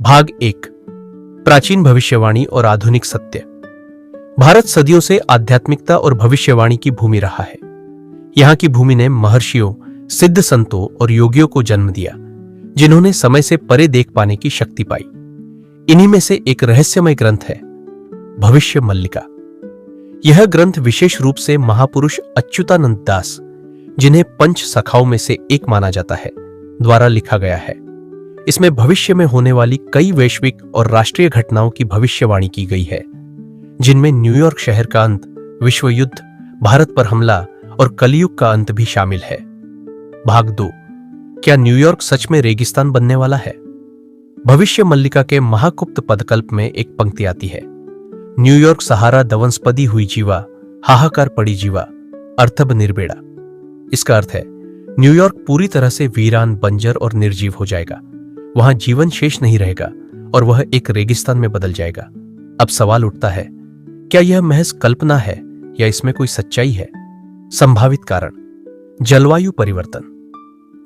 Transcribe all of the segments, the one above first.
भाग 1। प्राचीन भविष्यवाणी और आधुनिक सत्य। भारत सदियों से आध्यात्मिकता और भविष्यवाणी की भूमि रहा है। यहाँ की भूमि ने महर्षियों, सिद्ध संतों और योगियों को जन्म दिया, जिन्होंने समय से परे देख पाने की शक्ति पाई। इन्हीं में से एक रहस्यमय ग्रंथ है भविष्य मल्लिका। यह ग्रंथ विशेष रूप से महापुरुष अच्युतानंद दास, जिन्हें पंच सखाओं में से एक माना जाता है, द्वारा लिखा गया है। इसमें भविष्य में होने वाली कई वैश्विक और राष्ट्रीय घटनाओं की भविष्यवाणी की गई है, जिनमें न्यूयॉर्क शहर का अंत, विश्व युद्ध, भारत पर हमला और कलयुग का अंत भी शामिल है। भाग 2। क्या न्यूयॉर्क सच में रेगिस्तान बनने वाला है? भविष्य मल्लिका के महागुप्त पदकल्प में एक पंक्ति आती है, न्यूयॉर्क सहारा दवंसपदी हुई जीवा, हाहाकार पड़ी जीवा, अर्थब निर्बेड़ा। इसका अर्थ है न्यूयॉर्क पूरी तरह से वीरान, बंजर और निर्जीव हो जाएगा। वहां जीवन शेष नहीं रहेगा और वह एक रेगिस्तान में बदल जाएगा। अब सवाल उठता है, क्या यह महज कल्पना है या इसमें कोई सच्चाई है? संभावित कारण: जलवायु परिवर्तन।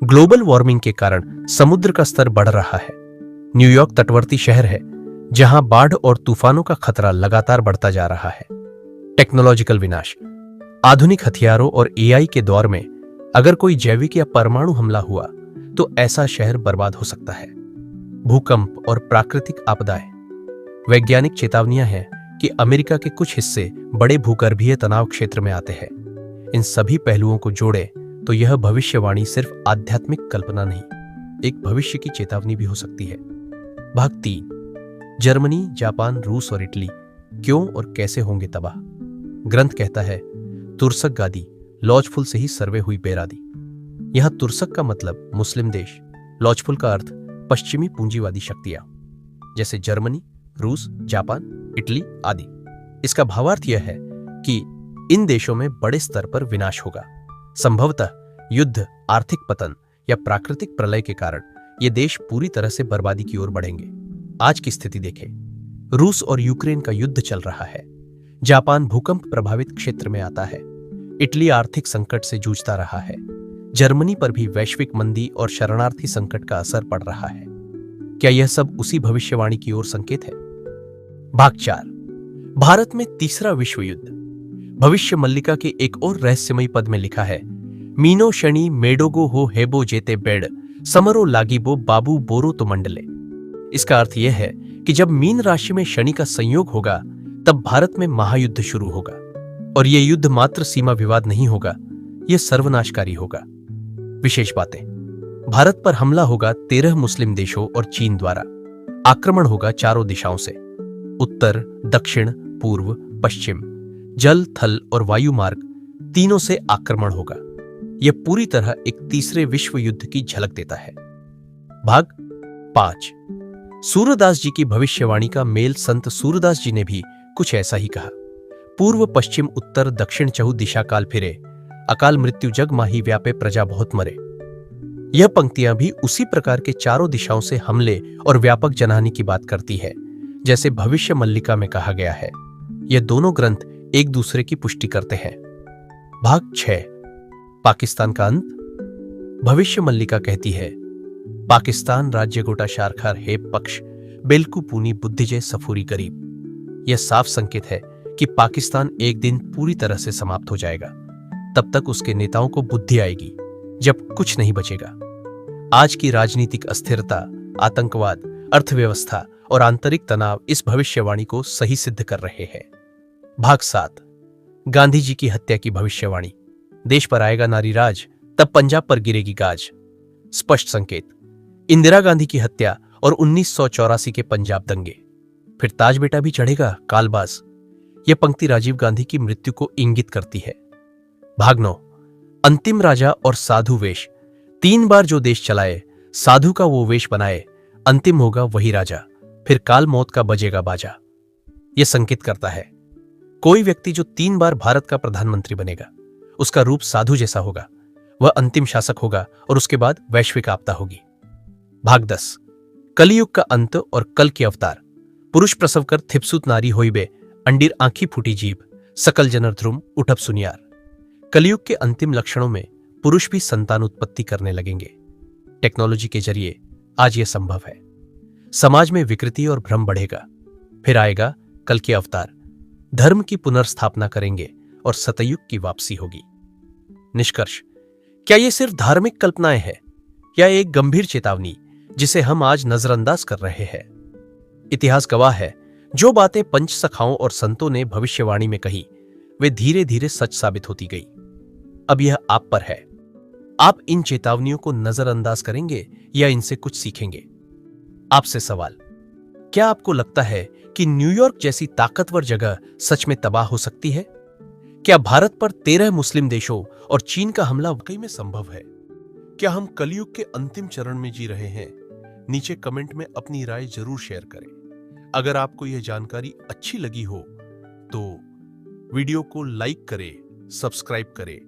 ग्लोबल वार्मिंग के कारण समुद्र का स्तर बढ़ रहा है। न्यूयॉर्क तटवर्ती शहर है, जहां बाढ़ और तूफानों का खतरा लगातार बढ़ता जा रहा है। टेक्नोलॉजिकल विनाश। आधुनिक हथियारों और एआई के दौर में अगर कोई जैविक या परमाणु हमला हुआ तो ऐसा शहर बर्बाद हो सकता है। भूकंप और प्राकृतिक आपदाएं। वैज्ञानिक चेतावनियां हैं कि अमेरिका के कुछ हिस्से बड़े भूगर्भीय तनाव क्षेत्र में आते हैं। इन सभी पहलुओं को जोड़े तो यह भविष्यवाणी सिर्फ आध्यात्मिक कल्पना नहीं, एक भविष्य की चेतावनी भी हो सकती है। भाग 3। जर्मनी, जापान, रूस और इटली क्यों और कैसे होंगे तबाह? ग्रंथ कहता है, तुरसक गादी, लॉजफुल से ही सर्वे हुई बेरादी। यहां तुरसक का मतलब मुस्लिम देश, लॉजफुल का अर्थ पश्चिमी पूंजीवादी शक्तियां, जैसे जर्मनी, रूस, जापान, इटली आदि। इसका भावार्थ यह है कि इन देशों में बड़े स्तर पर विनाश होगा। संभवतः युद्ध, आर्थिक पतन या प्राकृतिक प्रलय के कारण ये देश पूरी तरह से बर्बादी की ओर बढ़ेंगे। आज की स्थिति देखें, रूस और यूक्रेन का युद्ध चल रहा है। जापान भूकंप प्रभावित क्षेत्र में आता है। इटली आर्थिक संकट से जूझता रहा है। जर्मनी पर भी वैश्विक मंदी और शरणार्थी संकट का असर पड़ रहा है। क्या यह सब उसी भविष्यवाणी की ओर संकेत है? भाग 4। भारत में तीसरा विश्व युद्ध। भविष्य मल्लिका के एक और रहस्यमयी पद में लिखा है, मीनो शनि मेडोगो हो हेबो जेते बेड, समरो लागिबो बाबू बोरो तो मंडले। इसका अर्थ यह है कि जब मीन राशि में शनि का संयोग होगा तब भारत में महायुद्ध शुरू होगा। और यह युद्ध मात्र सीमा विवाद नहीं होगा, यह सर्वनाशकारी होगा। विशेष बातें: भारत पर हमला होगा 13 मुस्लिम देशों और चीन द्वारा। आक्रमण होगा चारों दिशाओं से, उत्तर, दक्षिण, पूर्व, पश्चिम, जल, थल और वायु मार्ग तीनों से आक्रमण होगा। यह पूरी तरह एक तीसरे विश्व युद्ध की झलक देता है। भाग 5। सूरदास जी की भविष्यवाणी का मेल। संत सूरदास जी ने भी कुछ ऐसा ही कहा, पूर्व, पश्चिम, उत्तर, दक्षिण चहु दिशा काल फिरे, अकाल मृत्यु जग माही व्यापे प्रजा बहुत मरे। यह पंक्तियां भी उसी प्रकार के चारों दिशाओं से हमले और व्यापक जनहानि की बात करती है, जैसे भविष्य मल्लिका में कहा गया है। यह दोनों ग्रंथ एक दूसरे की पुष्टि करते हैं। भाग 6। पाकिस्तान का अंत। भविष्य मल्लिका कहती है, पाकिस्तान राज्य गोटा शारखार हे पक्ष, बेलकू पूनी बुद्धिजय सफूरी गरीब। यह साफ संकेत है कि पाकिस्तान एक दिन पूरी तरह से समाप्त हो जाएगा। तब तक उसके नेताओं को बुद्धि आएगी जब कुछ नहीं बचेगा। आज की राजनीतिक अस्थिरता, आतंकवाद, अर्थव्यवस्था और आंतरिक तनाव इस भविष्यवाणी को सही सिद्ध कर रहे हैं। भाग 7। गांधी जी की हत्या की भविष्यवाणी। देश पर आएगा नारीराज, तब पंजाब पर गिरेगी गाज। स्पष्ट संकेत: इंदिरा गांधी की हत्या और 1984 के पंजाब दंगे। फिर ताज बेटा भी चढ़ेगा कालबाज। यह पंक्ति राजीव गांधी की मृत्यु को इंगित करती है। भाग 9। अंतिम राजा और साधु वेश। 3 बार जो देश चलाए, साधु का वो वेश बनाए, अंतिम होगा वही राजा, फिर काल मौत का बजेगा बाजा। यह संकेत करता है, कोई व्यक्ति जो 3 बार भारत का प्रधानमंत्री बनेगा, उसका रूप साधु जैसा होगा। वह अंतिम शासक होगा और उसके बाद वैश्विक आपदा होगी। भाग 10। कलयुग का अंत और कल के अवतार। पुरुष प्रसव कर थिपसुत नारी होइबे, अंडीर आंखी फूटी जीभ, सकल जनर ध्रुम उठब सुनियार। कलयुग के अंतिम लक्षणों में पुरुष भी संतान उत्पत्ति करने लगेंगे। टेक्नोलॉजी के जरिए आज यह संभव है। समाज में विकृति और भ्रम बढ़ेगा। फिर आएगा कल के अवतार, धर्म की पुनर्स्थापना करेंगे और सतयुग की वापसी होगी। निष्कर्ष, क्या ये सिर्फ धार्मिक कल्पनाएं हैं या एक गंभीर चेतावनी जिसे हम आज नजरअंदाज कर रहे हैं? इतिहास गवाह है, जो बातें पंच सखाओं और संतों ने भविष्यवाणी में कही वे धीरे धीरे सच साबित होती गई। अब यह आप पर है, आप इन चेतावनियों को नजरअंदाज करेंगे या इनसे कुछ सीखेंगे? आपसे सवाल, क्या आपको लगता है कि न्यूयॉर्क जैसी ताकतवर जगह सच में तबाह हो सकती है? क्या भारत पर 13 मुस्लिम देशों और चीन का हमला वाकई में संभव है? क्या हम कलयुग के अंतिम चरण में जी रहे हैं? नीचे कमेंट में अपनी राय जरूर शेयर करें। अगर आपको यह जानकारी अच्छी लगी हो तो वीडियो को लाइक करें, सब्सक्राइब करें